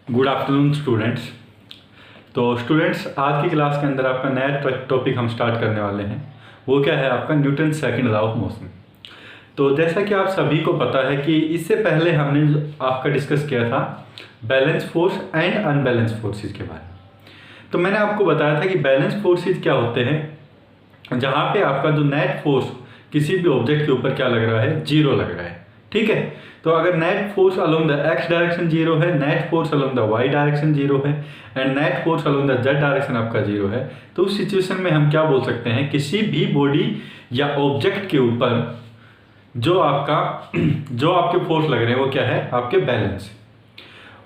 Good afternoon students. तो students, आज की क्लास के अंदर आपका नया टॉपिक हम स्टार्ट करने वाले हैं। वो क्या है? आपका Newton second law of motion. तो जैसा कि आप सभी को पता है कि इससे पहले हमने आपका डिस्कस किया था balance force and unbalance forces के बारे में। तो मैंने आपको बताया था कि बैलेंस फोर्सेस क्या होते हैं, जहाँ पे आपका जो नेट फोर्स किसी भी ऑब्जेक्ट के ऊपर क्या लग रहा है, जीरो लग रहा है। ठीक है, तो अगर net force along the X direction zero है, net force along the Y direction zero है and net force along the Z direction आपका जीरो है, तो उस सिचुएशन में हम क्या बोल सकते हैं, किसी भी बॉडी या ऑब्जेक्ट के ऊपर जो आपके फोर्स लग रहे हैं वो क्या है, आपके बैलेंस।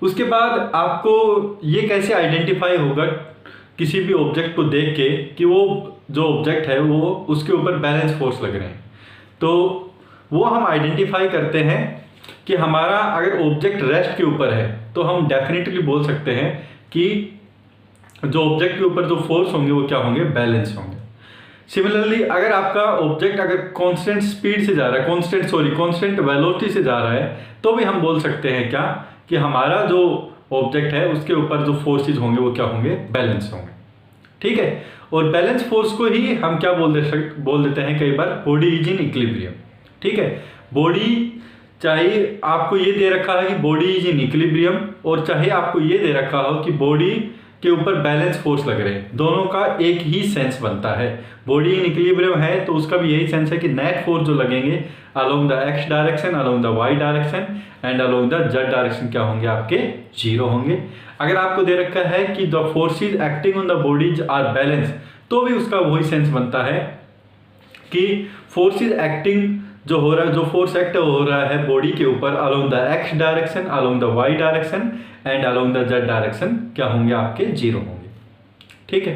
उसके बाद आपको ये कैसे आइडेंटिफाई होगा किसी भी ऑब्जेक्ट को देख के कि वो जो ऑब्जेक्ट है वो उसके ऊपर बैलेंस फोर्स लग रहे हैं। तो वो हम आइडेंटिफाई करते हैं कि हमारा अगर ऑब्जेक्ट रेस्ट के ऊपर है तो हम डेफिनेटली बोल सकते हैं कि जो ऑब्जेक्ट के ऊपर जो फोर्स होंगे वो क्या होंगे, बैलेंस होंगे। सिमिलरली अगर आपका ऑब्जेक्ट अगर कांस्टेंट स्पीड से जा रहा है, कांस्टेंट वेलोसिटी से जा रहा है, तो भी हम बोल सकते हैं क्या कि हमारा जो ऑब्जेक्ट है उसके ऊपर जो फोर्सेज होंगे वो क्या होंगे, बैलेंस होंगे। ठीक है, और बैलेंस फोर्स को ही हम क्या बोल देते हैं कई बार, बॉडी इज इन इक्विलिब्रियम। ठीक है, बॉडी चाहे आपको ये दे रखा है कि बॉडी इज इन इक्विलिब्रियम, और चाहे आपको ये दे रखा हो कि बॉडी के ऊपर बैलेंस फोर्स लग रहे हैं, दोनों का एक ही सेंस बनता है। बॉडी इन इक्विलिब्रियम है तो उसका भी यही सेंस है कि नेट फोर्स जो लगेंगे along the X direction, along the Y direction and along the Z direction क्या होंगे, आपके जीरो होंगे। अगर आपको दे रखा है कि the forces acting on the bodies are balance, तो भी उसका वही सेंस बनता है कि फोर्सेज एक्टिंग जो हो रहा है, जो फोर्स एक्ट हो रहा है बॉडी के ऊपर along the X direction, along the Y direction and along the Z direction क्या होंगे, आपके जीरो होंगे। ठीक है,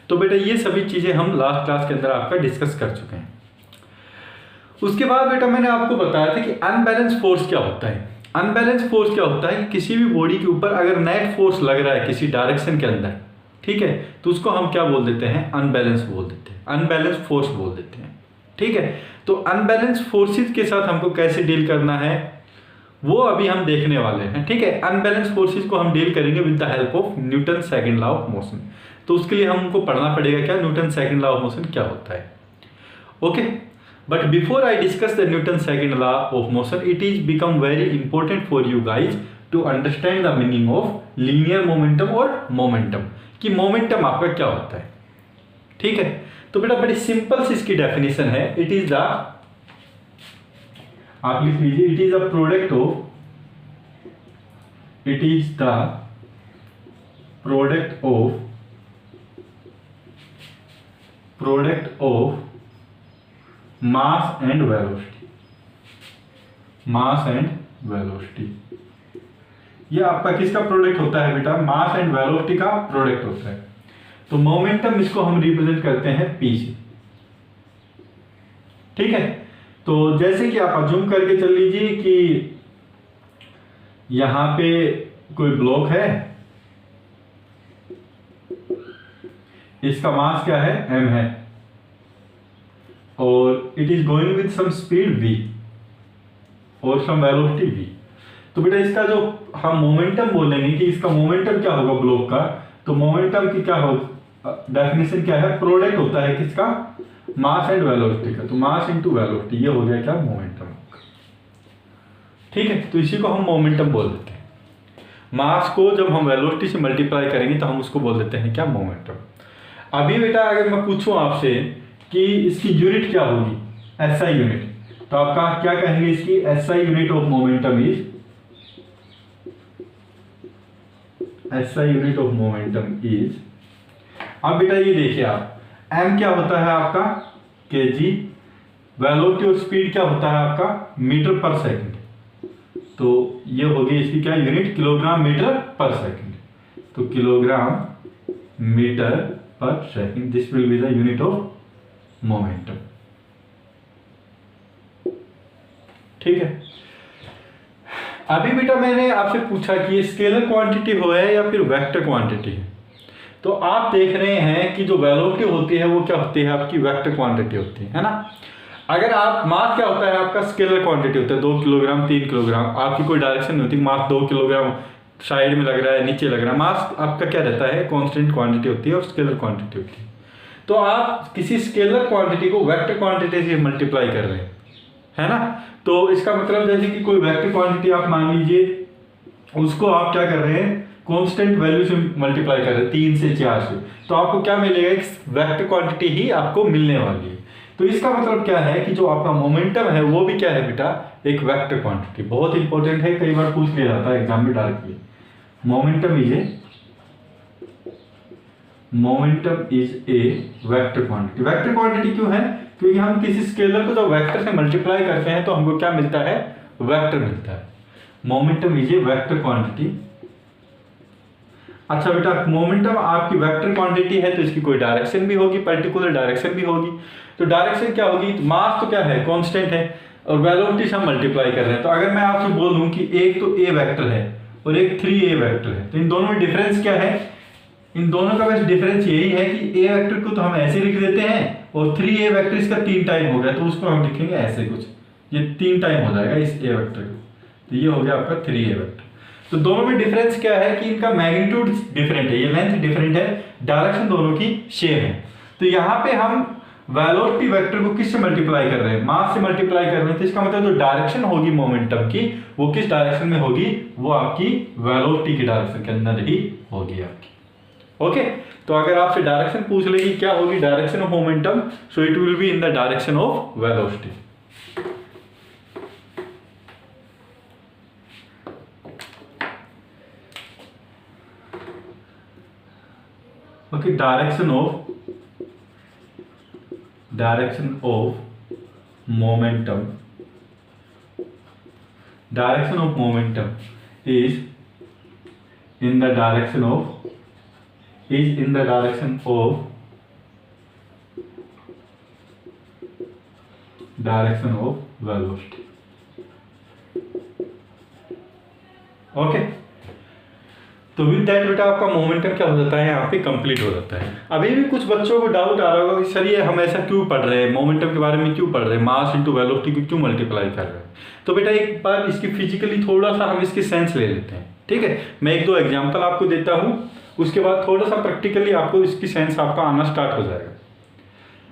तो बेटा ये सभी चीजें हम लास्ट क्लास के अंदर आपका डिस्कस कर चुके हैं। उसके बाद बेटा मैंने आपको बताया था कि अनबैलेंस फोर्स क्या होता है। अनबैलेंस फोर्स क्या होता है कि किसी भी बॉडी के ऊपर अगर नेट फोर्स लग रहा है किसी डायरेक्शन के अंदर, ठीक है, तो उसको हम क्या बोल देते हैं, अनबैलेंस बोल देते हैं, अनबैलेंस फोर्स बोल देते हैं। ठीक है, तो अनबैलेंस फोर्सेस के साथ हमको कैसे डील करना है वो अभी हम देखने वाले हैं। ठीक है, अनबैलेंस फोर्सेस को हम डील करेंगे with the help of Newton second law of motion. तो उसके लिए हमको पढ़ना पड़ेगा क्या, Newton second law of motion क्या होता है। Okay, but before I discuss the Newton second law of motion, it is become very important for you guys to understand the meaning of linear momentum और momentum, कि momentum आपका क्या होता है। ठीक है, तो बेटा बड़ी सिंपल सी इसकी डेफिनेशन है। इट इज द, आप लिख लीजिए, it is the product of mass and velocity. ये आपका किसका प्रोडक्ट होता है बेटा, मास एंड वेलोसिटी का प्रोडक्ट होता है। तो मोमेंटम इसको हम रिप्रेजेंट करते हैं P से। ठीक है, तो जैसे कि आप अज्यूम करके चल लीजिए कि यहां पे कोई ब्लॉक है, इसका मास क्या है, m है, और it is going with some speed v और सम वेलोसिटी v। तो बेटा इसका जो हम मोमेंटम बोलेंगे कि इसका मोमेंटम क्या होगा ब्लॉक का, तो मोमेंटम की क्या होगा, डेफिनेशन क्या है, प्रोडक्ट होता है किसका, मास एंड वेलोसिटी का। तो मास इनटू वेलोसिटी, ये हो गया क्या, मोमेंटम। ठीक है, तो इसी को हम मोमेंटम बोल देते हैं। मास को जब हम वेलोसिटी से मल्टीप्लाई करेंगे तो हम उसको बोल देते हैं क्या, मोमेंटम। अभी बेटा अगर मैं पूछूं आपसे कि इसकी यूनिट क्या होगी, एसआई यूनिट, तो आपका क्या कहेंगे, इसकी SI unit of momentum is, SI unit of momentum is, अब बेटा ये देखिए आप, m क्या होता है आपका, kg, वेलोसिटी और स्पीड क्या होता है आपका, मीटर पर सेकंड। तो ये होगी इसकी क्या यूनिट, किलोग्राम मीटर पर सेकंड। तो किलोग्राम मीटर पर second, this will be the unit of momentum. ठीक है, अभी बेटा मैंने आपसे पूछा कि ये स्केलर क्वांटिटी हो है या फिर वेक्टर क्वांटिटी है। तो आप देख रहे हैं कि जो वेलोसिटी होती है वो क्या होती है, आपकी वेक्टर क्वांटिटी होती है ना। अगर आप मास क्या होता है आपका, स्केलर क्वांटिटी होता है, 2 किलोग्राम 3 किलोग्राम, आपकी कोई डायरेक्शन नहीं होती, मास 2 किलोग्राम साइड में लग रहा है, नीचे लग रहा है, मास आपका क्या रहता है, कांस्टेंट क्वांटिटी होती है और स्केलर क्वांटिटी होती है। तो आप किसी स्केलर क्वांटिटी को वेक्टर क्वांटिटी से मल्टीप्लाई कर रहे हैं, है ना। तो इसका मतलब जैसे कि कोई वेक्टर क्वांटिटी आप मान लीजिए, उसको आप क्या कर रहे हैं, कांस्टेंट वैल्यू से मल्टीप्लाई कर रहे हैं, 3 से 4 से, तो आपको क्या मिलेगा, एक वेक्टर क्वांटिटी ही आपको मिलने वाली है। तो इसका मतलब क्या है कि जो आपका मोमेंटम है वो भी क्या है बेटा, एक वेक्टर क्वांटिटी। बहुत इंपॉर्टेंट है, कई बार पूछ लिया जाता है एग्जाम में directly. Momentum is a vector quantity. Vector quantity क्यों है, क्योंकि हम किसी स्केलर को जब वेक्टर से मल्टीप्लाई करते हैं तो हमको क्या मिलता है, वेक्टर मिलता है। Momentum is a vector quantity. अच्छा बेटा, मोमेंटम आपकी वेक्टर क्वांटिटी है तो इसकी कोई डायरेक्शन भी होगी, पर्टिकुलर डायरेक्शन भी होगी। तो डायरेक्शन क्या होगी, मास तो क्या है, कांस्टेंट है, और वेलोसिटी से हम मल्टीप्लाई कर रहे हैं। तो अगर मैं आपसे बोल दूं कि एक तो ए वेक्टर है और एक 3a वेक्टर है, तो इन दोनों में डिफरेंस क्या है, इन दोनों का बस डिफरेंस यही है कि a वेक्टर को तो हम ऐसे लिख देते हैं और 3a वेक्टर इसका 3 टाइम हो गया, तो उसको हम लिखेंगे ऐसे कुछ, ये 3 टाइम हो जाएगा इस a वेक्टर को, तो ये हो गया आपका 3a वेक्टर। तो दोनों में डिफरेंस क्या है कि इनका मैग्नीट्यूड डिफरेंट है, ये लेंथ डिफरेंट है, डायरेक्शन दोनों की सेम है। तो यहाँ पे हम वेलोसिटी वेक्टर को किससे मल्टीप्लाई कर रहे हैं, मास से मल्टीप्लाई कर रहे हैं। तो इसका मतलब जो डायरेक्शन होगी मोमेंटम की, वो किस डायरेक्शन में होगी, वो आपकी वेलोसिटी की डायरेक्शन के अंदर ही होगी आपकी। ओके, तो अगर आपसे डायरेक्शन पूछ लेगी क्या होगी direction of momentum, so it will be in the direction of velocity. Okay, direction of momentum, direction of momentum is in the direction of velocity. Okay, तो विद दैट बेटा आपका मोमेंटम क्या हो जाता है, यहाँ पे कंप्लीट हो जाता है। अभी भी कुछ बच्चों को डाउट आ रहा होगा कि सर ये हम ऐसा क्यों पढ़ रहे हैं, मोमेंटम के बारे में क्यों पढ़ रहे हैं, मास इंटू वेलोसिटी को क्यों मल्टीप्लाई कर रहे हैं। तो बेटा एक बार इसकी फिजिकली थोड़ा सा हम इसकी सेंस ले लेते हैं, ठीक है। मैं 1-2 एग्जाम्पल आपको देता हूँ, उसके बाद थोड़ा सा प्रैक्टिकली आपको इसकी सेंस आपका आना स्टार्ट हो जाएगा।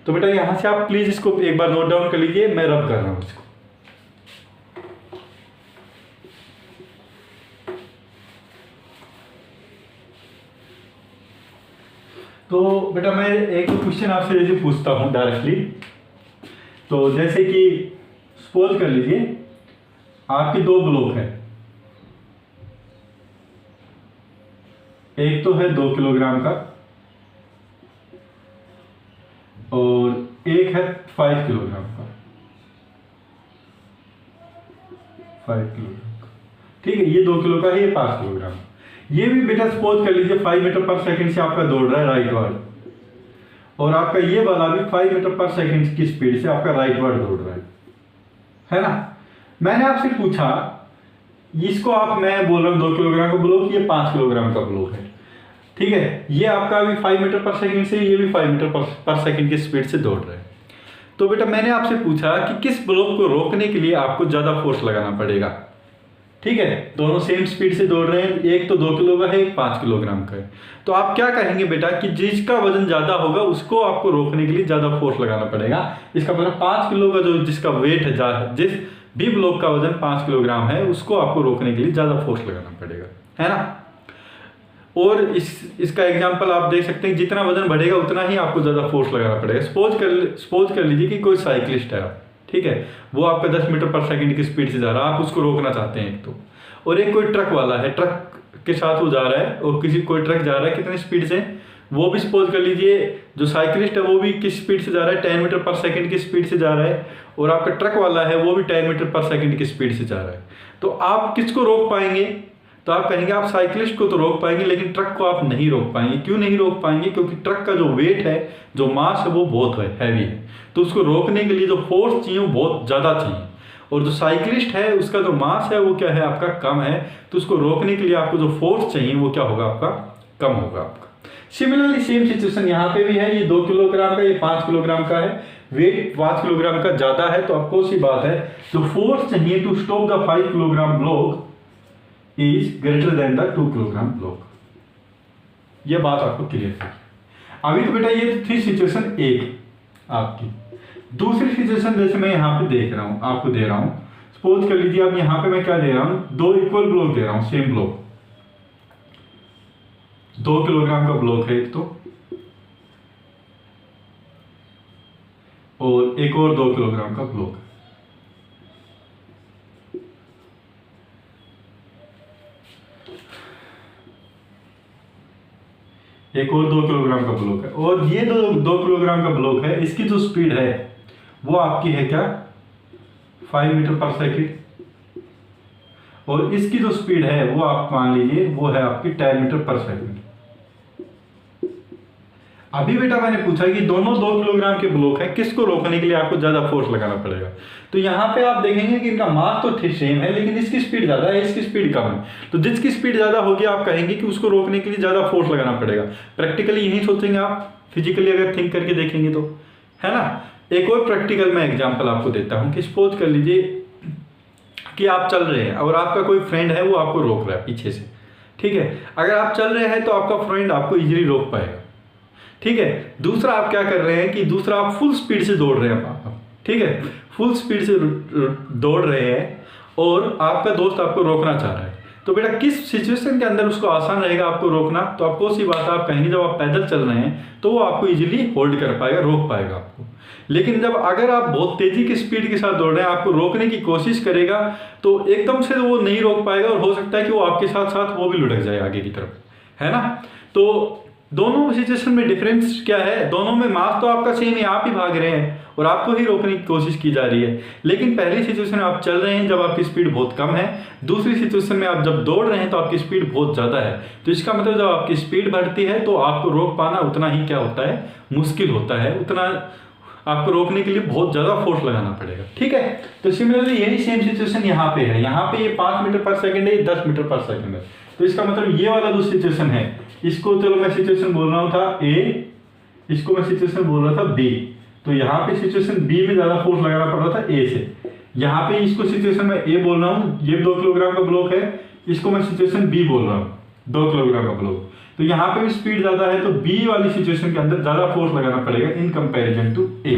तो बेटा यहाँ से आप प्लीज इसको एक बार नोट डाउन कर लीजिए, मैं रब कर रहा हूँ इसको। तो बेटा मैं एक क्वेश्चन आपसे जैसे पूछता हूँ डायरेक्टली, तो जैसे कि सपोज कर लीजिए आपके 2 ब्लॉक है, एक तो है 2 किलोग्राम का और एक है 5 किलोग्राम का, 5 किलोग्राम का, ठीक है। ये 2 किलो का है, ये 5 किलोग्राम। ये भी बेटा सपोज कर लीजिए 5 मीटर पर सेकंड से आपका दौड़ रहा है राइट वर्ड, और आपका ये वाला भी 5 मीटर पर सेकंड की स्पीड से आपका राइट वर्ड दौड़ रहा है ना। मैंने आपसे पूछा, इसको आप, मैं बोल रहा हूँ 2 किलोग्राम का ब्लॉक, ये 5 किलोग्राम का ब्लॉक है, ठीक है। ये आपका भी 5 मीटर पर सेकंड से, ये भी 5 मीटर पर सेकंड की स्पीड से दौड़ रहा है। तो बेटा मैंने आपसे पूछा कि किस ब्लॉक को रोकने के लिए आपको ज्यादा फोर्स लगाना पड़ेगा, ठीक है। दोनों सेम स्पीड से दौड़ रहे हैं, एक तो 2 किलो का है, एक 5 किलोग्राम का है। तो आप क्या कहेंगे बेटा कि जिसका वजन ज्यादा होगा उसको आपको रोकने के लिए ज्यादा फोर्स लगाना पड़ेगा। इसका मतलब 5 किलो का जो जिसका वेट है, जिस भी ब्लॉक का वजन 5 किलोग्राम है, उसको आपको रोकने के लिए ज्यादा फोर्स लगाना पड़ेगा, है ना। और इसका एग्जाम्पल आप देख सकते हैं, जितना वजन बढ़ेगा उतना ही आपको ज्यादा फोर्स लगाना पड़ेगा। सपोज कर लीजिए कि कोई साइकिलिस्ट है, ठीक है, वो आपका 10 मीटर पर सेकंड की स्पीड से जा रहा है, आप उसको रोकना चाहते हैं एक तो, और एक कोई ट्रक वाला है, ट्रक के साथ वो जा रहा है, और कोई ट्रक जा रहा है कितनी स्पीड से, वो भी सपोज कर लीजिए जो साइकिलिस्ट है वो भी किस स्पीड से जा रहा है, 10 मीटर पर सेकंड की स्पीड से जा रहा है, और आपका ट्रक वाला है वो भी 10 मीटर पर सेकंड की स्पीड से जा रहा है। तो आप किसको रोक पाएंगे, तो आप कहेंगे आप साइकिलिस्ट को तो रोक पाएंगे, लेकिन ट्रक को आप नहीं रोक पाएंगे। क्यों नहीं रोक पाएंगे, क्योंकि ट्रक का जो वेट है, जो मास है, वो बहुत हैवी है, तो उसको रोकने के लिए जो फोर्स चाहिए वो बहुत ज़्यादा चाहिए। और जो साइकिलिस्ट है उसका जो मास है वो क्या है आपका कम है, तो उसको रोकने के लिए आपको जो फोर्स चाहिए वो क्या होगा आपका कम होगा आपका। सिमिलरली सेम सिचुएशन यहाँ पे भी है, ये 2 किलोग्राम का, ये 5 किलोग्राम का है, वेट 5 किलोग्राम का ज़्यादा है, तो ऑफकोर्स ही बात है जो फोर्स चाहिए to stop the 5 kilogram block is greater than the 2 kilogram block. ये बात आपको क्लियर है। अभी तो बेटा ये थी सिचुएशन एक आपकी। दूसरी सिचुएशन जैसे मैं यहाँ पे देख रहा हूँ, आपको दे रहा हूँ, सपोज कर लीजिए अब यहाँ पे मैं क्या दे रहा हूँ, 2 इक्वल ब्लॉक दे रहा हूँ, सेम ब्लॉक, 2 किलोग्राम का ब्लॉक है एक तो, और एक और 2 किलोग्राम का ब्लॉक। एक और 2 किलोग्राम का ब्लॉक है, और ये 2 किलोग्राम का ब्लॉक है, इसकी जो स्पीड है वो आपकी है क्या, 5 मीटर पर सेकेंड, और इसकी जो स्पीड है वो आप मान लीजिए वो है आपकी 10 मीटर पर सेकेंड। अभी बेटा मैंने पूछा कि दोनों 2 किलोग्राम के ब्लॉक है, किसको रोकने के लिए आपको ज्यादा फोर्स लगाना पड़ेगा। तो यहाँ पे आप देखेंगे कि इनका मास तो सेम है, लेकिन इसकी स्पीड ज्यादा है, इसकी स्पीड कम है। तो जिसकी स्पीड ज्यादा होगी आप कहेंगे कि उसको रोकने के लिए ज्यादा फोर्स लगाना पड़ेगा। प्रैक्टिकली यही सोचेंगे आप, फिजिकली अगर थिंक करके देखेंगे तो, है ना। एक और प्रैक्टिकल मैं एग्जाम्पल आपको देता हूँ कि सपोज कर लीजिए कि आप चल रहे हैं और आपका कोई फ्रेंड है वो आपको रोक रहा है पीछे से, ठीक है। अगर आप चल रहे हैं तो आपका फ्रेंड आपको इजीली रोक पाएगा, ठीक है। दूसरा आप क्या कर रहे हैं कि दूसरा आप फुल स्पीड से दौड़ रहे हैं, ठीक है, फुल स्पीड से दौड़ रहे हैं और आपका दोस्त आपको रोकना चाह रहा है। तो बेटा किस सिचुएशन के अंदर उसको आसान रहेगा आपको रोकना, तो आपको सी बात आप कहेंगे जब आप पैदल चल रहे हैं तो वो आपको इजीली होल्ड कर पाएगा, रोक पाएगा आपको। लेकिन जब अगर आप बहुत तेजी की स्पीड के साथ दौड़ रहे हैं, आपको रोकने की कोशिश करेगा तो एकदम से वो नहीं रोक पाएगा, और हो सकता है कि वो आपके साथ साथ वो भी लुढ़क जाए आगे की तरफ, है ना। तो दोनों सिचुएशन में डिफरेंस क्या है, दोनों में मास तो आपका सेम है, आप ही भाग रहे हैं और आपको ही रोकने की कोशिश की जा रही है। लेकिन पहली सिचुएशन में आप चल रहे हैं जब आपकी स्पीड बहुत कम है, दूसरी सिचुएशन में आप जब दौड़ रहे हैं तो आपकी स्पीड बहुत ज़्यादा है। तो इसका मतलब जब आपकी स्पीड बढ़ती है तो आपको रोक पाना उतना ही क्या होता है, मुश्किल होता है, उतना आपको रोकने के लिए बहुत ज़्यादा फोर्स लगाना पड़ेगा, ठीक है। तो सिमिलरली यही सेम सिचुएशन यहाँ पे है, यहाँ पे ये 5 मीटर पर सेकेंड है, ये 10 मीटर पर सेकेंड है। तो इसका मतलब ये वाला जो सिचुएशन है, इसको चलो मैं सिचुएशन बोल रहा था ए, इसको मैं सिचुएशन बोल रहा था बी। तो यहाँ पे सिचुएशन बी में ज्यादा फोर्स लगाना पड़ रहा था ए से। यहाँ पे इसको सिचुएशन में ए बोल रहा हूँ, ये 2 किलोग्राम का ब्लॉक है, इसको मैं सिचुएशन बी बोल रहा हूँ, 2 किलोग्राम का ब्लॉक। तो यहाँ पे भी स्पीड ज्यादा है, तो बी वाली सिचुएशन के अंदर ज्यादा फोर्स लगाना पड़ेगा इन कंपेरिजन टू ए।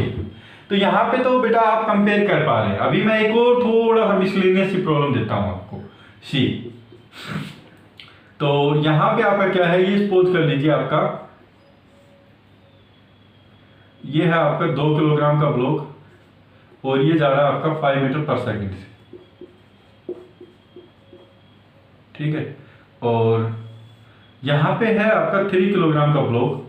तो यहाँ पे तो बेटा आप कंपेयर कर पा रहे हैं। अभी मैं एक और थोड़ा सा मिसलेनियस सी प्रॉब्लम देता हूँ आपको, सी। तो यहाँ पे आपका क्या है, ये सपोज कर लीजिए आपका ये है आपका 2 किलोग्राम का ब्लॉक और ये जा रहा है आपका 5 मीटर पर सेकेंड से, ठीक है। और यहाँ पे है आपका 3 किलोग्राम का ब्लॉक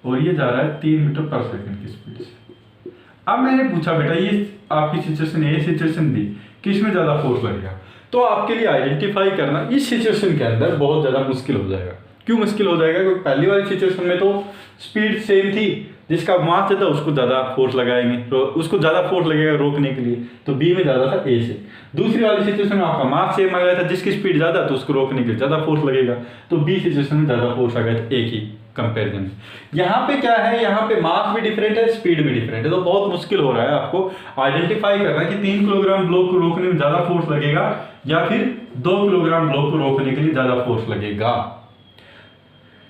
और ये जा रहा है 3 मीटर पर सेकेंड की स्पीड से। अब मैंने पूछा बेटा ये आपकी सिचुएशन ए, सिचुएशन बी, किस में ज्यादा फोर्स लगेगा। तो आपके लिए आइडेंटिफाई करना इस सिचुएशन के अंदर बहुत ज़्यादा मुश्किल हो जाएगा। क्यों मुश्किल हो जाएगा, क्योंकि पहली वाली सिचुएशन में तो स्पीड सेम थी, जिसका मास ज़्यादा उसको ज़्यादा फोर्स लगाएंगे, तो उसको ज़्यादा फोर्स लगेगा रोकने के लिए, तो बी में ज़्यादा था ए से। दूसरी वाली सिचुएशन में आपका मास सेम आ गया था, जिसकी स्पीड ज़्यादा तो उसको रोकने के लिए ज़्यादा फोर्स लगेगा, तो बी सिचुएशन में ज़्यादा फोर्स आ गया था ए की कंपेरिजन में। यहाँ पे क्या है, यहाँ पे मास भी डिफरेंट है, स्पीड भी डिफरेंट है, तो बहुत मुश्किल हो रहा है आपको आइडेंटिफाई करना कि 3 किलोग्राम ब्लॉक को रोकने में ज़्यादा फोर्स लगेगा या फिर 2 किलोग्राम ब्लॉक को रोकने के लिए ज़्यादा फोर्स लगेगा,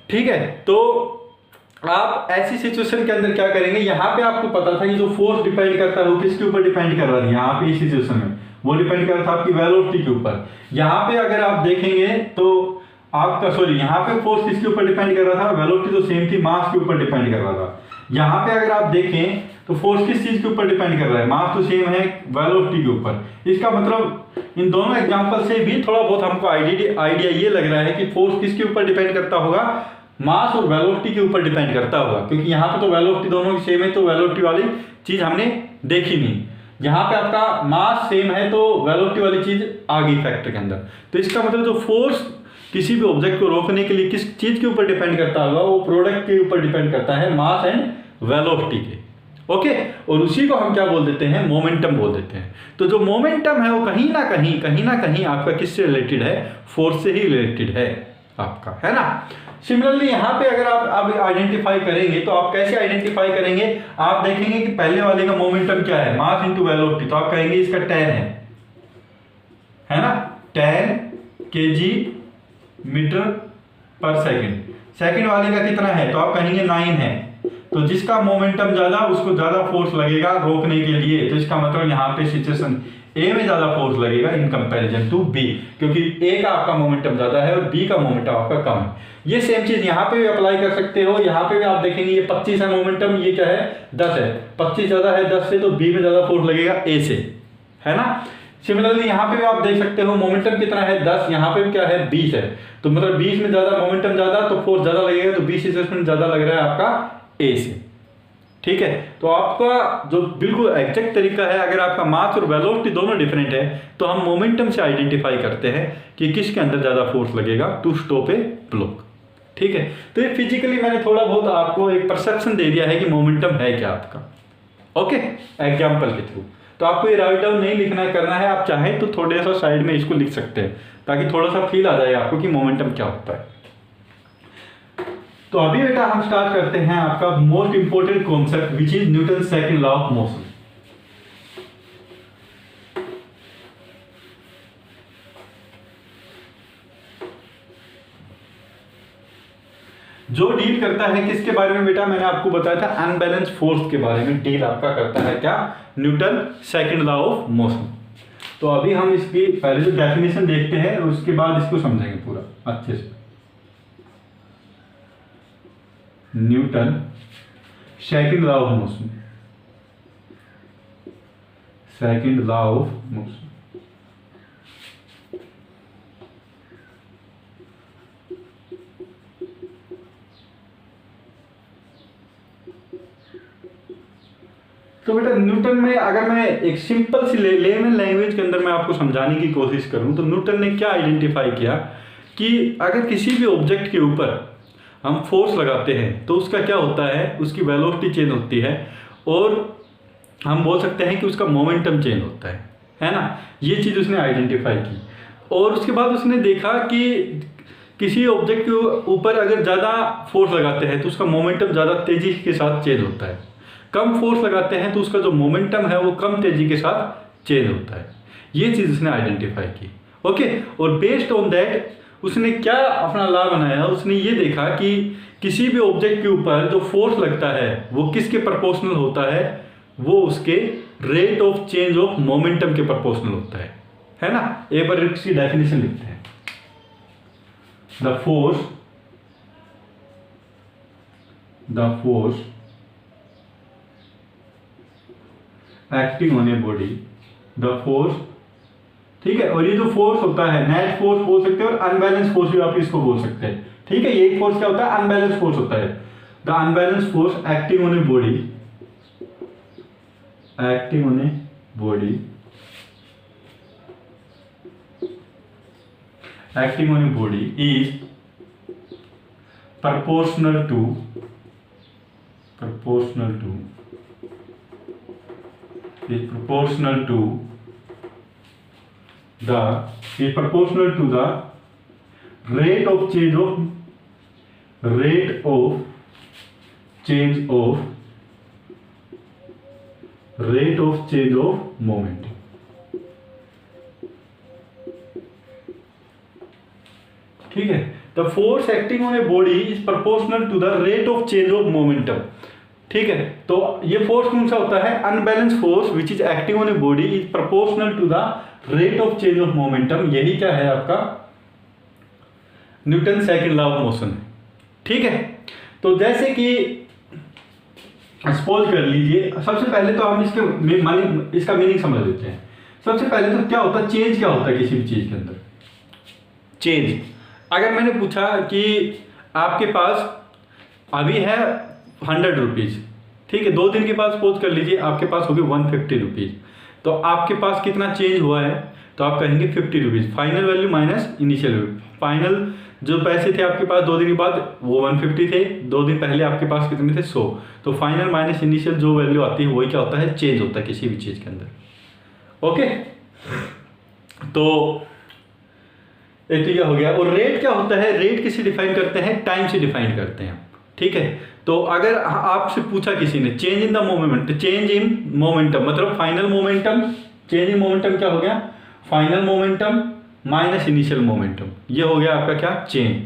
ठीक है। तो आप ऐसी सिचुएशन के अंदर क्या करेंगे, यहाँ पे आपको पता था कि जो फोर्स डिपेंड करता है वो किसके ऊपर डिपेंड कर रहा है, यहाँ पे इस सिचुएशन में वो डिपेंड कर रहा था आपकी वेलोसिटी के ऊपर। यहाँ पे अगर आप देखेंगे तो आपका यहाँ पे फोर्स किसके ऊपर डिपेंड कर रहा था, वेलोसिटी तो सेम थी, मास के ऊपर डिपेंड कर रहा था। यहाँ पे अगर आप देखें तो फोर्स किस चीज के ऊपर डिपेंड कर रहा है, मास तो सेम है, वेलोसिटी के ऊपर। इसका मतलब इन दोनों एग्जांपल से भी थोड़ा बहुत हमको आइडिया ये लग रहा है कि फोर्स किसके ऊपर डिपेंड करता होगा, मास और वेलोसिटी के ऊपर डिपेंड करता होगा, क्योंकि यहाँ पे तो वेलोसिटी दोनों की सेम है, तो वेलोसिटी वाली चीज हमने देखी नहीं। यहाँ पे आपका मास सेम है तो वेलोसिटी वाली चीज आ गई फैक्टर के अंदर। तो इसका मतलब जो फोर्स किसी भी ऑब्जेक्ट को रोकने के लिए किस चीज के ऊपर डिपेंड करता होगा, वो प्रोडक्ट के ऊपर डिपेंड करता है, मास एंड वेलोसिटी के, ओके। और उसी को हम क्या बोल देते हैं, मोमेंटम बोल देते हैं। तो जो मोमेंटम है वो कहीं ना कहीं आपका किससे रिलेटेड है, फोर्स से ही रिलेटेड है आपका, है ना। सिमिलरली यहाँ पे अगर आप आइडेंटिफाई करेंगे तो आप कैसे आइडेंटिफाई करेंगे, आप देखेंगे कि पहले वाले का मोमेंटम क्या है, मास इंटू वेलोसिटी, तो आप कहेंगे इसका 10 है ना। 10 kg मीटर पर सेकंड। सेकंड वाले का कितना है, तो आप कहेंगे 9 है। तो जिसका मोमेंटम ज्यादा उसको ज्यादा फोर्स लगेगा रोकने के लिए, तो इसका मतलब यहाँ पे सिचुएशन ए में ज्यादा फोर्स लगेगा इन कंपैरिजन टू बी, क्योंकि ए का आपका मोमेंटम ज्यादा है और बी का मोमेंटम आपका कम है। ये सेम चीज यहाँ पे भी अप्लाई कर सकते हो। यहाँ पे भी आप देखेंगे ये 25 है मोमेंटम, ये क्या है 10 है, 25 ज्यादा है 10 से, तो बी में ज्यादा फोर्स लगेगा ए से, है ना। सिमिलरली यहाँ पे भी आप देख सकते हो मोमेंटम कितना है 10, यहाँ पे भी क्या है 20 है, तो मतलब 20 में ज्यादा मोमेंटम ज्यादा तो फोर्स ज्यादा लगेगा, तो 20 सिचुएशन ज्यादा लग रहा है आपका ए से। ठीक है, तो आपका जो बिल्कुल एग्जैक्ट तरीका है, अगर आपका मास और वेलोसिटी दोनों डिफरेंट है तो हम मोमेंटम से आइडेंटिफाई करते हैं कि किसके अंदर ज्यादा फोर्स लगेगा टू स्टॉप ए ब्लॉक। ठीक है, तो ये फिजिकली मैंने थोड़ा बहुत आपको एक परसेप्शन दे दिया है कि मोमेंटम है क्या आपका। ओके, एग्जाम्पल के थ्रू। तो आपको ये राइट डाउन नहीं लिखना करना है, आप चाहें तो थोड़े सा साइड में इसको लिख सकते हैं ताकि थोड़ा सा फील आ जाए आपको कि मोमेंटम क्या होता है। तो अभी बेटा हम स्टार्ट करते हैं आपका most important concept which is Newton second law of motion. जो डील करता है किसके बारे में बेटा, मैंने आपको बताया था अनबैलेंस फोर्स के बारे में डील आपका करता है क्या, Newton second law of motion. तो अभी हम इसकी पहले जो डेफिनेशन देखते हैं उसके बाद इसको समझेंगे पूरा अच्छे से। Newton second law of motion, second law of motion. तो बेटा न्यूटन में अगर मैं एक सिंपल सी लेमन लैंग्वेज के अंदर मैं आपको समझाने की कोशिश करूं तो न्यूटन ने क्या आइडेंटिफाई किया कि अगर किसी भी ऑब्जेक्ट के ऊपर हम फोर्स लगाते हैं तो उसका क्या होता है, उसकी वेलोसिटी चेंज होती है और हम बोल सकते हैं कि उसका मोमेंटम चेंज होता है ना। ये चीज़ उसने आइडेंटिफाई की और उसके बाद उसने देखा कि किसी ऑब्जेक्ट के ऊपर अगर ज़्यादा फोर्स लगाते हैं तो उसका मोमेंटम ज़्यादा तेज़ी के साथ चेंज होता है, कम फोर्स लगाते हैं तो उसका जो मोमेंटम है वो कम तेज़ी के साथ चेंज होता है। ये चीज़ उसने आइडेंटिफाई की। ओके, और बेस्ड ऑन दैट उसने क्या अपना लॉ बनाया, उसने ये देखा कि किसी भी ऑब्जेक्ट के ऊपर जो फोर्स लगता है वो किसके प्रोपोर्शनल होता है, वो उसके rate of change of momentum के प्रोपोर्शनल होता है ना। एक बार इसकी डेफिनेशन लिखते हैं। The force acting on a body, the force, ठीक है। और ये जो फोर्स होता है नेट फोर्स बोल सकते हैं और अनबैलेंस फोर्स भी आप इसको बोल सकते हैं। ठीक है, ये फोर्स क्या होता है, अनबैलेंस फोर्स होता है। The unbalance force acting on a body, acting on a body, acting on a body is proportional to the rate of change of moment। ठीक है, the force acting on a body is proportional to the rate of change of momentum. ठीक है, तो ये force कौन सा होता है, unbalance force which is acting on a body is proportional to the rate of change of momentum. यही क्या है आपका Newton second law of motion. ठीक है, तो जैसे कि सपोज कर लीजिए, सबसे पहले तो हम इसका मीनिंग समझ लेते हैं। सबसे पहले तो क्या होता है, चेंज क्या होता है किसी भी चीज के अंदर, चेंज। अगर मैंने पूछा कि आपके पास अभी है 100 रुपीज़, ठीक है, 2 दिन के बाद सपोज कर लीजिए आपके पास होगी 150 रुपीज़, तो आपके पास कितना चेंज हुआ है, तो आप कहेंगे 50 rupees. Final value minus initial value, final जो पैसे थे आपके पास 2 दिन के बाद वो 150 थे, 2 दिन पहले आपके पास कितने थे 100, तो फाइनल माइनस इनिशियल जो वैल्यू आती है वही क्या होता है, चेंज होता है किसी भी चीज़ के अंदर। ओके, तो एक तो यह हो गया। और रेट क्या होता है, रेट किसे डिफाइन करते हैं, टाइम से डिफाइन करते हैं। ठीक है, तो अगर आपसे पूछा किसी ने change in the moment, change in momentum मतलब final momentum, change in momentum क्या हो गया, final momentum minus initial momentum, ये हो गया आपका क्या, चेंज।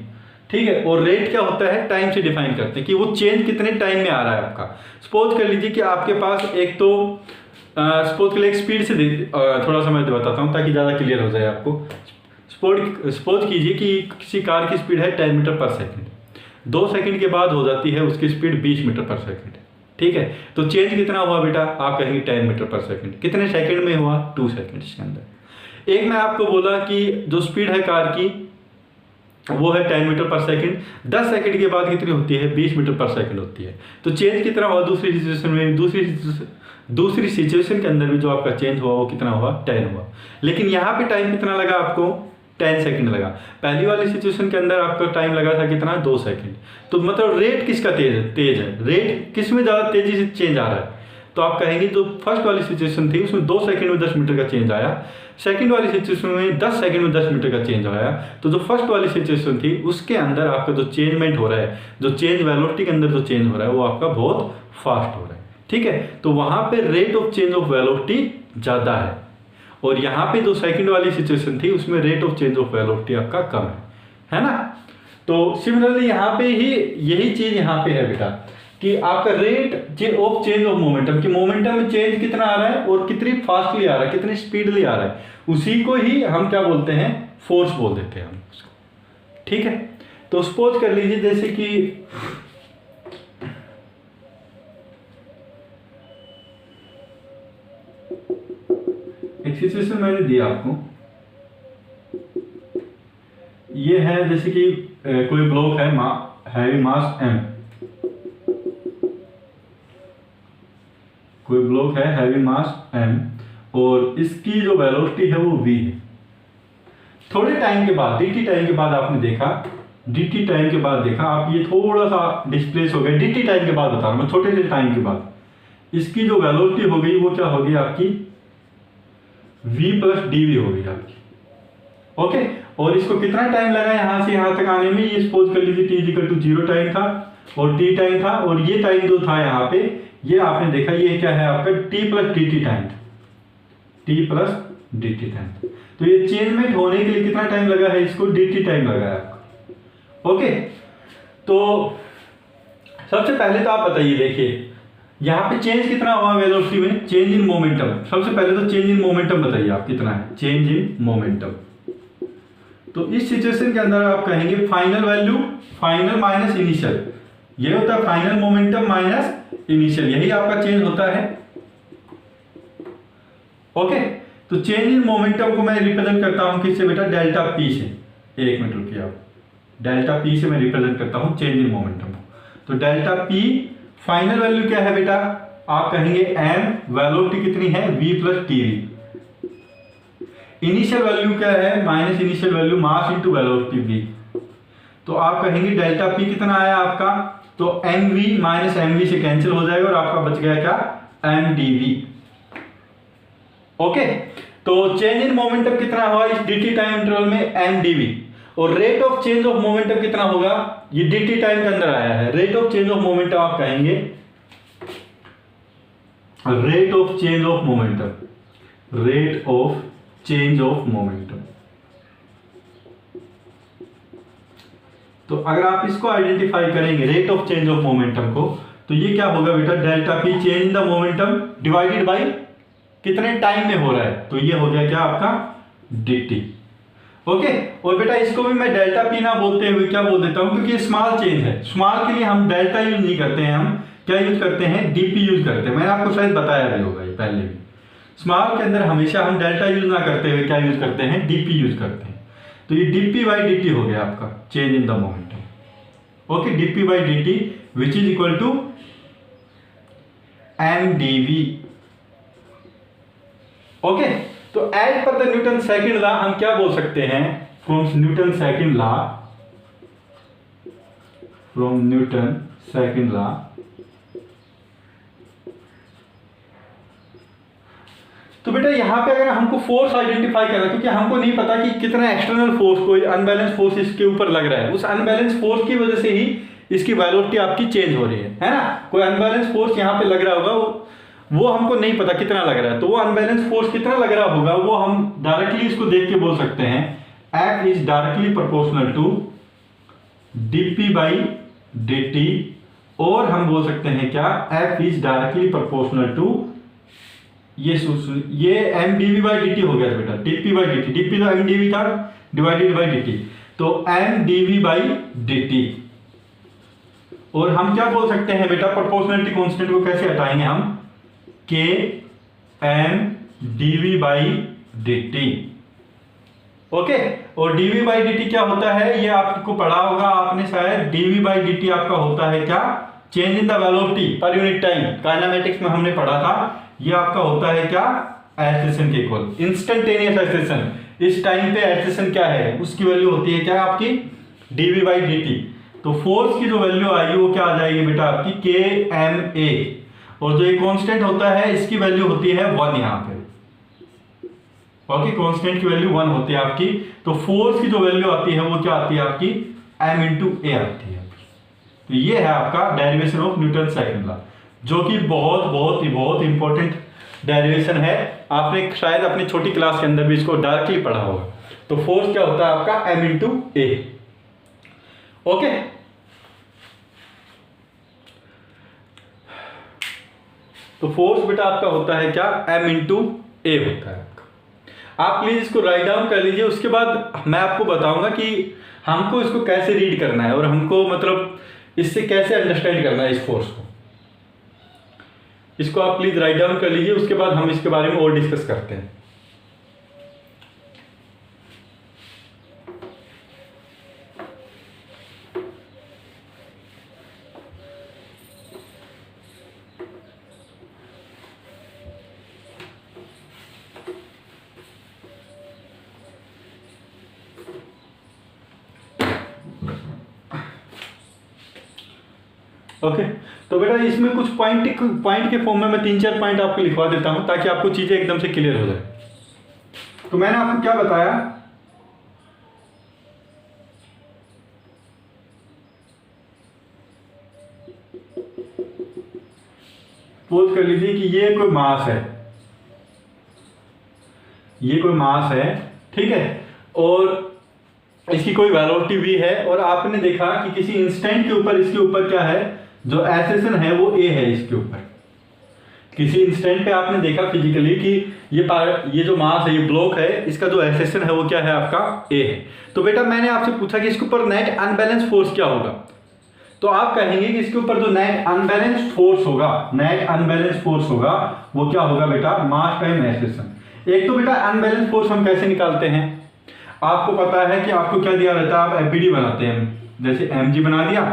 ठीक है, और रेट क्या होता है, टाइम से डिफाइन करते हैं कि वो चेंज कितने टाइम में आ रहा है आपका। सपोज कर लीजिए कि आपके पास एक तो सपोज के लिए एक स्पीड से थोड़ा सा मैं बताता हूँ ताकि ज़्यादा क्लियर हो जाए आपको। सपोज कीजिए कि किसी कार की स्पीड है 10 मीटर पर सेकंड, 2 सेकंड के बाद हो जाती है उसकी स्पीड 20 मीटर पर सेकंड। ठीक है, तो चेंज कितना हुआ बेटा, आप कहेंगे 10 मीटर पर सेकंड। कितने सेकंड में हुआ, 2 सेकंड के अंदर। एक मैं आपको बोला कि जो स्पीड है कार की वो है 10 मीटर पर सेकंड, 10 सेकंड के बाद कितनी होती है, 20 मीटर पर सेकंड होती है। तो चेंज कितना हुआ दूसरी सिचुएशन में, दूसरी सिचुएशन के अंदर भी जो आपका चेंज हुआ वो कितना हुआ, 10 हुआ। लेकिन यहाँ पे टाइम कितना लगा आपको, 10 सेकंड लगा। पहली वाली सिचुएशन के अंदर आपका टाइम लगा था कितना, 2 सेकंड। तो मतलब रेट किसका तेज है, रेट किस में ज़्यादा तेजी से चेंज आ रहा है। तो आप कहेंगे जो फर्स्ट वाली सिचुएशन थी उसमें 2 सेकंड में 10 मीटर का चेंज आया, सेकंड वाली सिचुएशन में 10 सेकंड में 10 मीटर का चेंज आया। तो जो फर्स्ट वाली सिचुएशन थी उसके अंदर आपका जो चेंजमेंट हो रहा है, जो चेंज वेलोसिटी के अंदर जो चेंज हो रहा है वो आपका बहुत फास्ट हो रहा है। ठीक है, तो वहां पे rate of change of velocity ज़्यादा है, और यहाँ पे जो सेकंड वाली सिचुएशन थी उसमें rate of change of velocity आपका कम है ना। तो सिमिलरली यहाँ पे ही यही चीज यहाँ पे है बेटा कि आपका rate of change of momentum, कि मोमेंटम में चेंज कितना आ रहा है और कितनी फास्टली आ रहा है, कितनी स्पीडली आ रहा है, उसी को ही हम क्या बोलते हैं, फोर्स बोल देते हैं हम उसको। ठीक है, तो सपोज कर लीजिए जैसे कि एक सिचुएशन मैंने दिया आपको, ये है जैसे कि कोई ब्लॉक है हैवी मास m, कोई ब्लॉक है हैवी मास m और इसकी जो वेलोसिटी है वो v है। थोड़े टाइम के बाद dt टाइम के बाद आपने देखा, dt टाइम के बाद देखा आप, ये थोड़ा सा डिस्प्लेस हो गया dt टाइम के बाद बता रहा हूं मैं, छोटे से टाइम के बाद इसकी जो वेलोसिटी हो गई वो क्या होगी आपकी, v प्लस dv होगी आपकी। ओके, और इसको कितना टाइम लगा यहां से यहां तक आने में, ये सपोज कर लीजिए t इक्वल टू 0 टाइम था और t टाइम था, और ये टाइम जो था यहाँ पे ये आपने देखा ये क्या है आपका t plus dt time, t plus dt time. तो ये चेंजमेंट होने के लिए कितना टाइम लगा है, इसको dt टाइम लगा है आपका। ओके, तो सबसे पहले तो आप बताइए, देखिए यहाँ पे चेंज कितना हुआ वेलोसिटी में, चेंज इन मोमेंटम। सबसे पहले तो चेंज इन मोमेंटम बताइए आप कितना है, चेंज इन मोमेंटम। तो इस सिचुएशन के अंदर आप कहेंगे final value, final minus initial, ये होता है फाइनल मोमेंटम माइनस इनिशियल, यही आपका चेंज होता है। ओके, तो चेंज इन मोमेंटम को मैं रिप्रेजेंट करता हूं किससे बेटा, डेल्टा पी से। एक मिनट रुकिए आप, डेल्टा पी से मैं रिप्रेजेंट करता हूं चेंज इन मोमेंटम को। तो डेल्टा पी फाइनल वैल्यू क्या है बेटा, आप कहेंगे m, वेलोसिटी कितनी है v plus TV. Initial value क्या है, minus initial value mass into velocity v। तो आप कहेंगे डेल्टा p कितना आया आपका, तो mv माइनस mv से कैंसिल हो जाएगा और आपका बच गया क्या, mdv। ओके, तो चेंज इन मोमेंटम कितना हुआ इस dt टाइम इंटरवल में, mdv। और rate of change of momentum कितना होगा, ये dt टाइम के अंदर आया है, rate of change of momentum आप कहेंगे rate of change of momentum, rate of change of momentum. तो अगर आप इसको आइडेंटिफाई करेंगे rate of change of momentum को, तो ये क्या होगा बेटा, delta P change in the momentum divided by कितने टाइम में हो रहा है, तो ये हो गया क्या आपका dt। ओके, और बेटा इसको भी मैं डेल्टा पी ना बोलते हुए क्या बोल देता हूं, क्योंकि स्मॉल चेंज है, स्मॉल के लिए हम डेल्टा यूज नहीं करते हैं, हम क्या यूज करते हैं, dp यूज करते हैं। मैंने आपको शायद बताया भी होगा ये पहले भी, स्मॉल के अंदर हमेशा हम डेल्टा यूज ना करते हुए क्या यूज करते हैं, dp यूज करते हैं। तो ये dp बाई dt हो गया आपका change in the momentum. Okay, dp by dt which is equal to mdv। Okay, तो as per the Newton second law हम क्या बोल सकते हैं, from Newton second law, from Newton second law, तो बेटा यहां पे अगर हमको फोर्स आइडेंटिफाई करना है, क्योंकि हमको नहीं पता कि कितना एक्सटर्नल फोर्स, कोई अनबैलेंस फोर्स इसके ऊपर लग रहा है, उस अनबैलेंस फोर्स की वजह से ही इसकी वेलोसिटी आपकी चेंज हो रही है ना। कोई अनबैलेंस फोर्स यहाँ पे लग रहा होगा, वो हमको नहीं पता कितना लग रहा है, तो वो अनबैलेंस फोर्स कितना लग रहा होगा वो हम डायरेक्टली इसको देख के बोल सकते हैं F is directly proportional to dp/dt, और हम बोल सकते हैं क्या, F is directly proportional to ये mdv/dt हो गया था बेटा, dp/dt, dp तो mdv था डिवाइडेड बाई dt, तो mdv/dt। और हम क्या बोल सकते हैं बेटा, प्रोपोर्शनलिटी कांस्टेंट को कैसे हटाएंगे हम, k mdv/dt। ओके, और dv/dt क्या होता है, ये आपको पढ़ा होगा आपने शायद, dv/dt आपका होता है क्या, change in the velocity per unit time, kinematics में हमने पढ़ा था, ये आपका होता है क्या, एक्सेलेरेशन के इक्वल, इंस्टेंटेनियस एक्सेलेरेशन। इस टाइम पे एक्सेलेरेशन क्या है, उसकी वैल्यू होती है क्या आपकी, dv/dt। तो फोर्स की जो वैल्यू आएगी वो क्या आ जाएगी बेटा आपकी, kma, और जो ये कांस्टेंट होता है इसकी वैल्यू होती है 1 यहाँ पे। ओके, कांस्टेंट की वैल्यू 1 होती है आपकी, तो फोर्स की जो वैल्यू आती है वो क्या आती है आपकी, m × a आती है। तो ये है आपका derivation of Newton second law, जो कि बहुत इंपॉर्टेंट डेरिवेशन है। आपने शायद अपनी छोटी क्लास के अंदर भी इसको डायरेक्टली पढ़ा होगा। तो फोर्स क्या होता है आपका, m × a। ओके, तो फोर्स बेटा आपका होता है क्या, m × a होता है आपका। आप प्लीज इसको राइट डाउन कर लीजिए, उसके बाद मैं आपको बताऊंगा कि हमको इसको कैसे रीड करना है और हमको मतलब इससे कैसे अंडरस्टैंड करना है इस फोर्स को। इसको आप प्लीज राइट डाउन कर लीजिए, उसके बाद हम इसके बारे में और डिस्कस करते हैं। ओके, तो बेटा इसमें कुछ पॉइंट के फॉर्म में मैं 3-4 पॉइंट आपको लिखवा देता हूं ताकि आपको चीजें एकदम से क्लियर हो जाए। तो मैंने आपको क्या बताया, सपोज कर लीजिए कि ये कोई मास है, ये कोई मास है, ठीक है, और इसकी कोई वेलोसिटी v है, और आपने देखा कि किसी इंस्टेंट के ऊपर इसके ऊपर क्या है, जो एक्सेलेरेशन है वो a है इसके ऊपर। किसी इंस्टेंट पे आपने देखा फिजिकली कि ये जो मास है, ये ब्लॉक है, इसका जो एक्सेलेरेशन है वो क्या है आपका a है। तो बेटा मैंने आपसे पूछा कि इसके ऊपर नेट अनबैलेंस फोर्स क्या होगा, तो आप कहेंगे कि इसके ऊपर जो नेट अनबैलेंस फोर्स होगा, नेट अनबैलेंस फोर्स होगा वो क्या होगा बेटा, मास टाइम एक्सेलेरेशन। एक तो बेटा अनबैलेंस फोर्स हम कैसे निकालते हैं, आपको पता है कि आपको क्या दिया रहता है, आप एफबीडी बनाते हैं, जैसे mg बना दिया,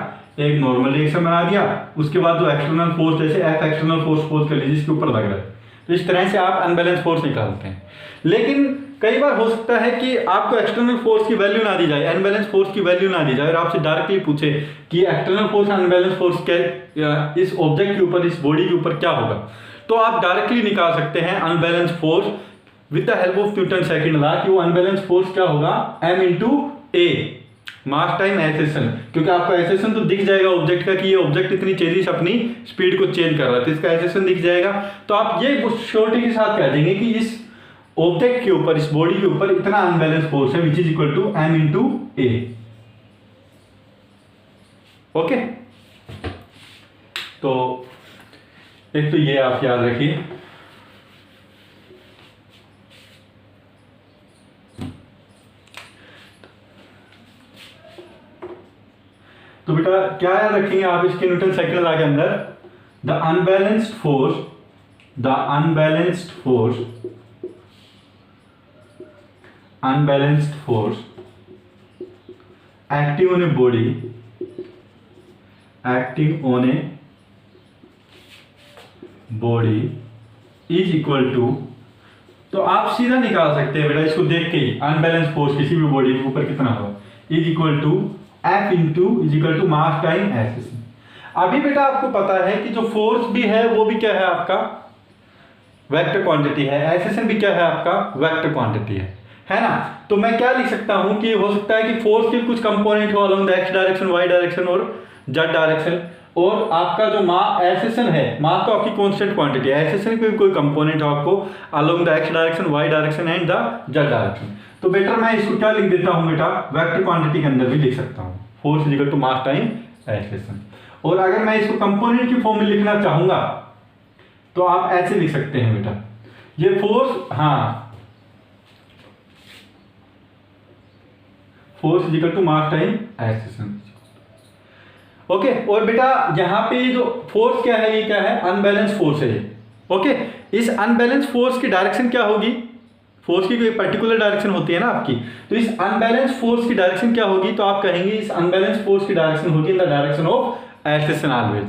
एक नॉर्मल रिएक्शन बना दिया, उसके बाद जो एक्सटर्नल फोर्स जैसे एफ एक्सटर्नल फोर्स सपोज कर लीजिए इसके ऊपर लग रहा है, तो इस तरह से आप अनबैलेंस फोर्स निकालते हैं। लेकिन कई बार हो सकता है कि आपको एक्सटर्नल फोर्स की वैल्यू ना दी जाए, अनबैलेंस फोर्स की वैल्यू ना दी जाए, और आपसे डायरेक्टली पूछे कि एक्सटर्नल फोर्स अनबैलेंस फोर्स के इस ऑब्जेक्ट के ऊपर, इस बॉडी के ऊपर क्या होगा, तो आप डायरेक्टली निकाल सकते हैं unbalance force with the help of Newton second law कि वो अनबैलेंस फोर्स क्या होगा, m × a, mass time acceleration. क्योंकि आपका एक्सेलेरेशन तो दिख जाएगा ऑब्जेक्ट का कि ये ऑब्जेक्ट इतनी तेजी से अपनी स्पीड को चेंज कर रहा है, तो इसका एक्सेलेरेशन दिख जाएगा। तो आप ये श्योरिटी के साथ कह देंगे कि इस ऑब्जेक्ट के ऊपर, इस बॉडी के ऊपर इतना अनबैलेंस फोर्स है which is equal to m × a। Okay, तो एक तो ये आप याद रखिए। तो बेटा क्या याद रखेंगे आप इसके न्यूटन सेकंड लॉ के अंदर, the unbalanced force acting on a body is equal to, तो आप सीधा निकाल सकते हैं बेटा इसको देख के ही, अनबैलेंस फोर्स किसी भी बॉडी के ऊपर कितना होगा, is equal to F is equal to mass time acceleration. अभी बेटा आपको पता है कि जो फोर्स भी है वो भी क्या है आपका वेक्टर क्वांटिटी है, एक्सेलेरेशन भी क्या है आपका वेक्टर क्वांटिटी है ना। तो मैं क्या लिख सकता हूं कि हो सकता है कि फोर्स के कुछ कंपोनेंट हो along the X direction, Y direction और जेड डायरेक्शन, और आपका जो एसेशन है, मास तो आपकी कांस्टेंट क्वांटिटी है, एसेशन पे कोई कंपोनेंट हो आपको along the X direction, Y direction and the Z direction. तो बेटर मैं इसको क्या लिख देता हूं बेटा, वेक्टर क्वांटिटी के अंदर भी लिख सकता हूं, force is equal to mass time एसेशन। और अगर मैं इसको कंपोनेंट की फॉर्म में लिखना चाहूंगा तो आप ऐसे लिख सकते हैं बेटा, ये फोर्स, हाँ, force is equal to mass time acceleration. Okay, और बेटा यहां पे जो फोर्स क्या है, ये क्या है, अनबैलेंस फोर्स है ये। ओके, इस अनबैलेंस फोर्स की डायरेक्शन क्या होगी, फोर्स की कोई पर्टिकुलर डायरेक्शन होती है ना आपकी, तो इस अनबैलेंस फोर्स की डायरेक्शन क्या होगी, तो आप कहेंगे इस अनबैलेंस फोर्स की डायरेक्शन होगी in the direction of acceleration always,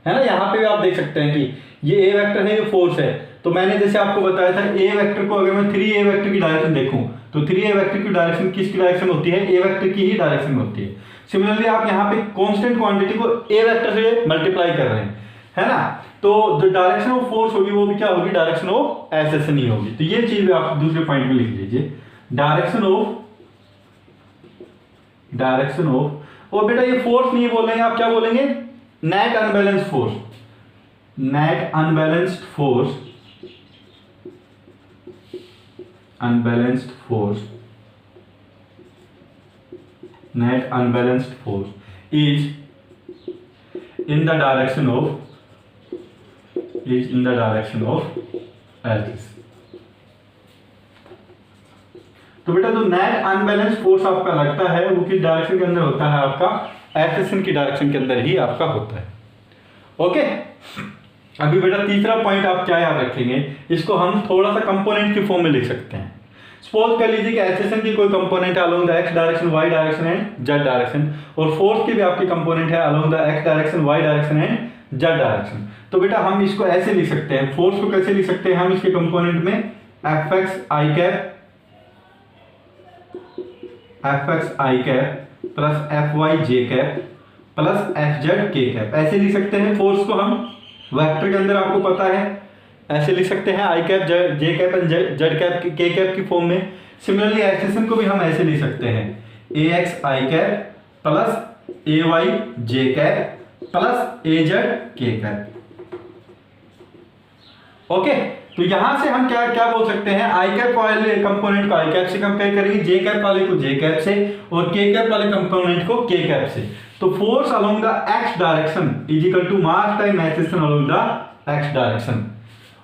है ना। यहाँ पे भी आप देख सकते हैं कि ये ए वेक्टर है, ये फोर्स है, तो मैंने जैसे आपको बताया था ए वेक्टर को अगर मैं 3a वेक्टर की डायरेक्शन देखूं तो 3a वेक्टर की डायरेक्शन किसकी डायरेक्शन होती है, ए वेक्टर की ही डायरेक्शन होती है। सिमिलरली आप यहाँ पे कांस्टेंट क्वांटिटी को ए वेक्टर से मल्टीप्लाई कर रहे हैं, है ना, तो जो डायरेक्शन ऑफ फोर्स होगी वो भी क्या होगी, डायरेक्शन ऑफ एक्सेशन ही होगी। तो ये चीज आप दूसरे पॉइंट में लिख लीजिए, डायरेक्शन ऑफ, और बेटा ये फोर्स नहीं बोलेंगे, आप क्या बोलेंगे, net unbalanced force, net unbalanced force, net unbalanced force is in the direction of axis। तो बेटा जो नेट अनबैलेंस्ड फोर्स आपका लगता है वो किस डायरेक्शन के अंदर होता है, आपका एक्सेशन की डायरेक्शन के अंदर ही आपका होता है। ओके, अभी बेटा तीसरा पॉइंट आप क्या याद रखेंगे, इसको हम थोड़ा सा कंपोनेंट की फॉर्म में लिख सकते हैं। सपोज कर लीजिए कि एक्सेशन की कोई कंपोनेंट है along the X direction, Y direction and Z direction, और फोर्स की भी आपकी कंपोनेंट है along the X direction, Y direction and Z direction. तो बेटा हम इसको ऐसे लिख सकते हैं, फोर्स को कैसे लिख सकते हैं हम, इसके कंपोनेंट में F x I cap plus F Y J cap plus F Z K cap, ऐसे लिख सकते हैं। फोर्स को हम वेक्टर के अंदर आपको पता है ऐसे लिख सकते हैं, I cap J cap and Z cap K cap की फॉर्म में। सिमिलरली एक्सेशन को भी हम ऐसे लिख सकते हैं, A X I cap plus A Y J cap plus A Z K cap. Okay, तो यहां से हम क्या क्या बोल सकते हैं, आई कैप वाले कंपोनेंट को आई कैप से कंपेयर करेंगे, जे कैप वाले को जे कैप से, और के कैप वाले कंपोनेंट को के कैप से। तो force along the X direction is equal to mass time acceleration along the X direction,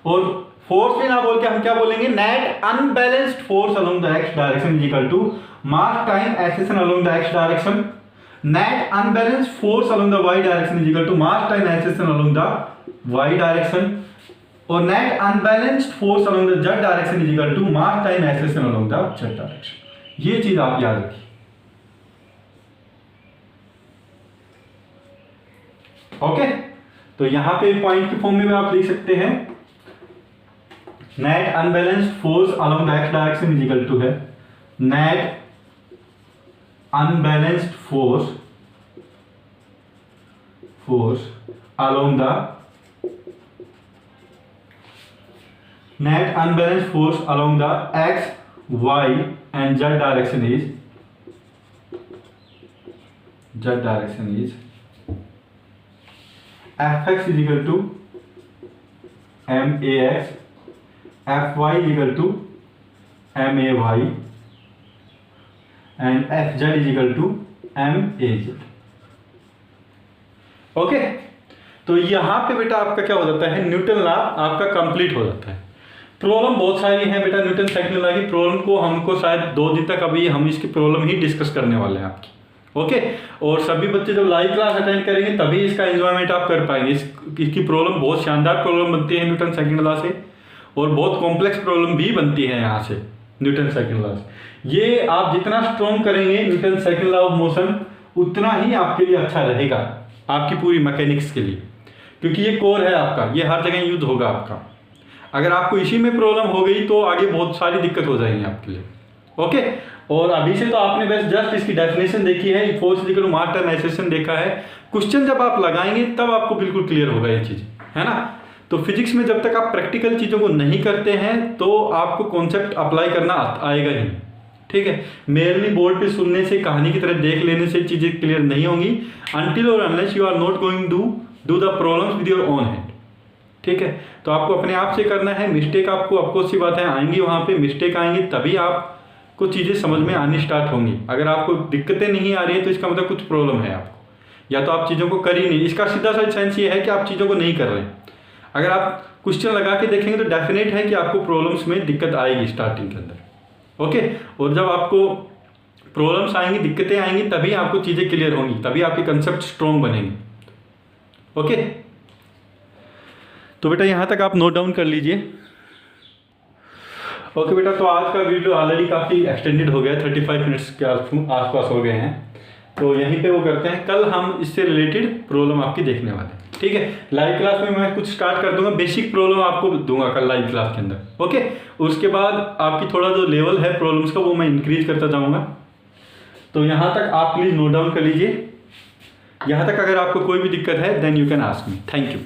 और फोर्स भी ना बोल के हम क्या बोलेंगे, net unbalanced force along the X direction is equal to mass time acceleration along the X direction, net unbalanced force along the Y direction is equal to mass time acceleration along the Y direction, और net unbalanced force along the Z direction is equal to mass time acceleration along the Z direction. ये चीज आप याद रखिए। Okay, तो यहां पे point की फॉर्म में भी आप लिख सकते हैं, net unbalanced force along the X direction is equal to है net unbalanced force along the X Y and Z direction is F X is equal to M A X, F Y is equal to M A Y and F Z is equal to M A Z. Okay, तो यहां पे बेटा आपका क्या हो जाता है, Newton law आपका कंप्लीट हो जाता है। प्रॉब्लम बहुत सारी है बेटा न्यूटन सेकंड लॉ की, प्रॉब्लम को हमको शायद 2 दिन तक अभी हम इसकी प्रॉब्लम ही डिस्कस करने वाले हैं आपकी। ओके, और सभी बच्चे जब लाइव क्लास अटेंड करेंगे तभी इसका एंजॉयमेंट आप कर पाएंगे। इसकी प्रॉब्लम बहुत शानदार प्रॉब्लम बनती है न्यूटन सेकंड लॉ से, और बहुत कॉम्प्लेक्स प्रॉब्लम भी बनती है यहाँ से न्यूटन सेकंड लॉ से। ये आप जितना स्ट्रॉन्ग करेंगे Newton second law of motion उतना ही आपके लिए अच्छा रहेगा, आपकी पूरी मैकेनिक्स के लिए, क्योंकि ये कोर है आपका, ये हर जगह यूज होगा आपका। अगर आपको इसी में प्रॉब्लम हो गई तो आगे बहुत सारी दिक्कत हो जाएंगी आपके लिए। ओके, और अभी से तो आपने बस जस्ट इसकी डेफिनेशन देखी है, force equal to mass time acceleration देखा है। क्वेश्चन जब आप लगाएंगे तब आपको बिल्कुल क्लियर होगा ये चीज, है ना। तो फिजिक्स में जब तक आप प्रैक्टिकल चीजों को नहीं करते हैं तो आपको कॉन्सेप्ट अप्लाई करना आएगा ही, ठीक है। मेरली बोर्ड पे सुनने से, कहानी की तरह देख लेने से चीजें क्लियर नहीं होंगी, अनटिल और unless you are not going to do the problems with your own hand. ठीक है, तो आपको अपने आप से करना है। मिस्टेक आपको ऑफकोर्स सी बात है आएंगी, वहाँ पे मिस्टेक आएंगी तभी आपको चीज़ें समझ में आनी स्टार्ट होंगी। अगर आपको दिक्कतें नहीं आ रही हैं तो इसका मतलब कुछ प्रॉब्लम है आपको, या तो आप चीज़ों को कर ही नहीं। इसका सीधा सा सेंस ये है कि आप चीज़ों को नहीं कर रहे हैं। अगर आप क्वेश्चन लगा के देखेंगे तो डेफिनेट है कि आपको प्रॉब्लम्स में दिक्कत आएगी स्टार्टिंग के अंदर। ओके, और जब आपको प्रॉब्लम्स आएंगी, दिक्कतें आएंगी, तभी आपको चीज़ें क्लियर होंगी, तभी आपके कंसेप्ट स्ट्रॉन्ग बनेंगे। ओके, तो बेटा यहाँ तक आप नोट डाउन कर लीजिए। ओके बेटा, तो आज का वीडियो ऑलरेडी काफ़ी एक्सटेंडेड हो गया, 35 मिनट्स के आसपास हो गए हैं। तो यहीं पे वो करते हैं, कल हम इससे रिलेटेड प्रॉब्लम आपकी देखने वाले हैं। ठीक है, लाइव क्लास में मैं कुछ स्टार्ट कर दूंगा, बेसिक प्रॉब्लम आपको दूंगा कल लाइव क्लास के अंदर। ओके, उसके बाद आपकी थोड़ा जो लेवल है प्रॉब्लम्स का वो मैं इंक्रीज करता जाऊँगा। तो यहाँ तक आप प्लीज़ नोट डाउन कर लीजिए। यहाँ तक अगर आपको कोई भी दिक्कत है then you can ask me. Thank you.